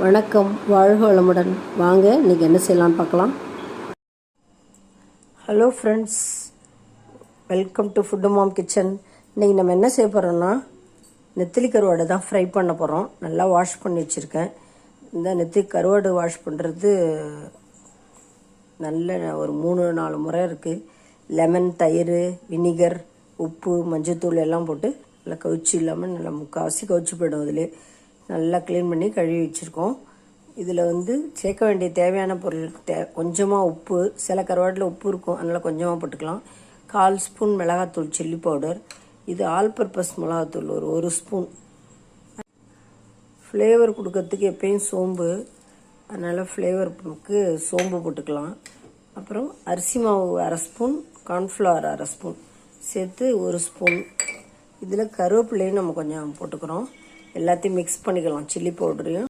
வணக்கம், வாழ்க வளமுடன். வாங்க இன்றைக்கி என்ன செய்யலான்னு பார்க்கலாம். Hello friends, welcome to food mom kitchen. இன்றைக்கி நம்ம என்ன செய்ய போகிறோம்னா நெத்திலி கருவாடை தான் ஃப்ரை பண்ண போகிறோம். நல்லா வாஷ் பண்ணி வச்சுருக்கேன். இந்த நெத்திலி கருவாடு வாஷ் பண்ணுறது நல்ல ஒரு 3-4 முறை இருக்குது. லெமன், தயிர், வினிகர், உப்பு, மஞ்சத்தூள் எல்லாம் போட்டு நல்லா கவுச்சி இல்லாமல் நல்லா முக்கால்வாசி கவுச்சி போய்டும். அதில் நல்லா க்ளீன் பண்ணி கழுவி வச்சுருக்கோம். இதில் சேர்க்க வேண்டிய தேவையான பொருள் கொஞ்சமாக உப்பு, சில கருவாட்டில் உப்பு இருக்கும், அதனால் கொஞ்சமாக போட்டுக்கலாம். 1/4 ஸ்பூன் மிளகாத்தூள் சில்லி பவுடர், இது ஆல் பர்பஸ் மிளகாத்தூள் ஒரு ஸ்பூன். ஃப்ளேவர் கொடுக்கறதுக்கு எப்பயும் சோம்பு, அதனால் ஃப்ளேவருக்கு சோம்பு போட்டுக்கலாம். அப்புறம் அரிசி மாவு 1/2 ஸ்பூன், கார்ன்ஃப்ளவர் 1/2 ஸ்பூன் சேர்த்து 1 ஸ்பூன். இதில் கருவேப்பிலையும் நம்ம கொஞ்சம் போட்டுக்கிறோம். எல்லாத்தையும் மிக்ஸ் பண்ணிக்கலாம், சில்லி பவுடரையும்